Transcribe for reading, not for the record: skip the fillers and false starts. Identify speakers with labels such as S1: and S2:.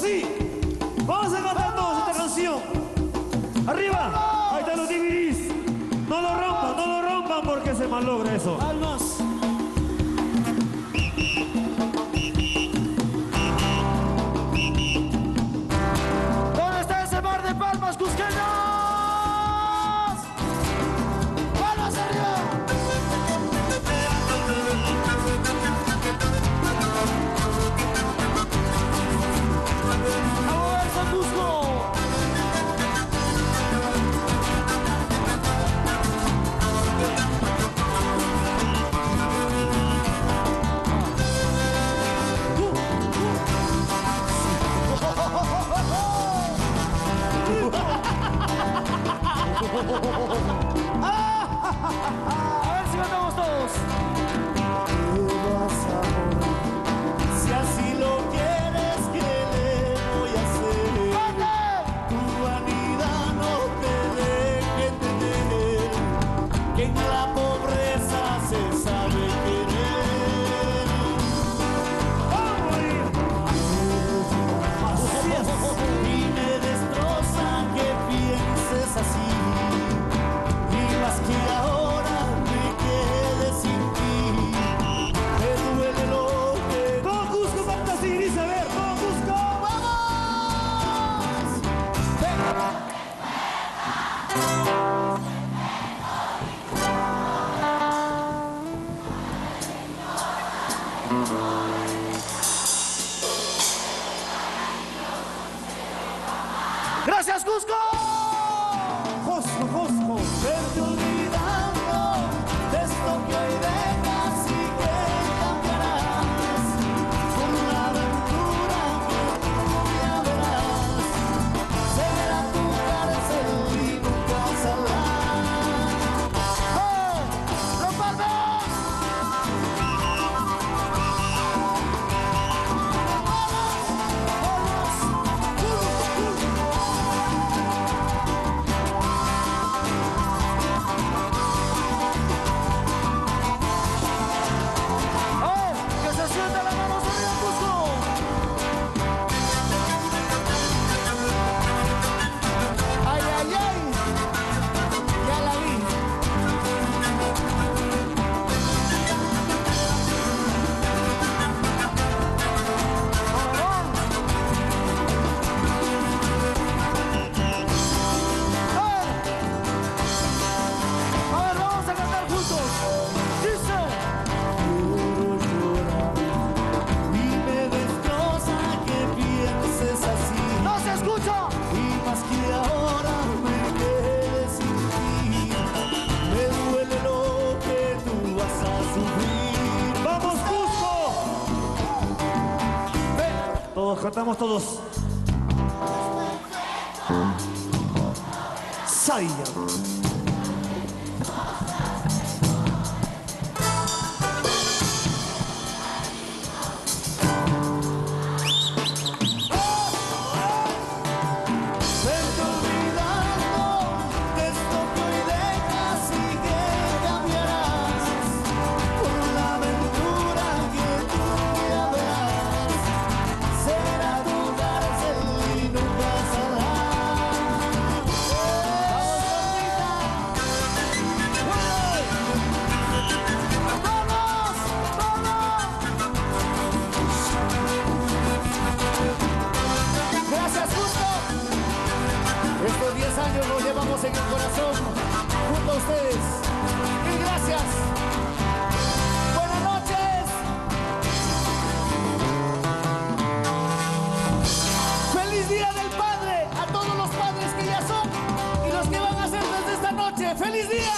S1: así. Vamos a cantar todos esta canción. Arriba. Ahí están los DVDs. No lo rompan porque se malogra eso.
S2: Palmas. ¿Dónde está ese mar de palmas, cusqueños? ¡Palmas arriba! ¡A moverse, Cusco! A ver si cantamos todos.
S3: Si así lo quieres, ¿qué le voy a hacer? Tu vanidad no te deje entender que en la pobreza se sabe querer. Y me destroza que pienses así. Y más que ahora me quede sin ti. Me duele lo que...
S1: Todo Cusco canta así, dice, a ver, todo Cusco.
S3: ¡Vamos!
S2: ¡Gracias, Cusco!
S1: Josco.
S3: Vete olvidando de esto que hoy dejas y que cambiarás por una aventura que tú ya verás. Será tu cárcel y nunca saldrás.
S2: ¡Los Palmas! ¡Que se sienta la mano arriba, Cusco!
S3: ¡Ay, ay, ay! Ya la vi.
S2: A ver, vamos a cantar juntos. Dice.
S3: Y me destroza que pienses así.
S2: ¡No se escucha!
S3: Y más que ahora me quede sin ti. Me duele lo que tú vas a sufrir.
S1: ¡Vamos, Cusco! Todos cantamos todos. Saya.
S3: Vete olvidando de esto que hoy dejas y que cambiarás por la aventura que tú ya verás. Será tu cárcel y nunca saldrás. ¡Vamos, Gracias, Cusco. Estos 10 años los llevamos en el corazón, junto a ustedes. Mil gracias. Buenas noches. Feliz Día del Padre a todos los padres que ya son y los que van a ser desde esta noche. ¡Feliz día!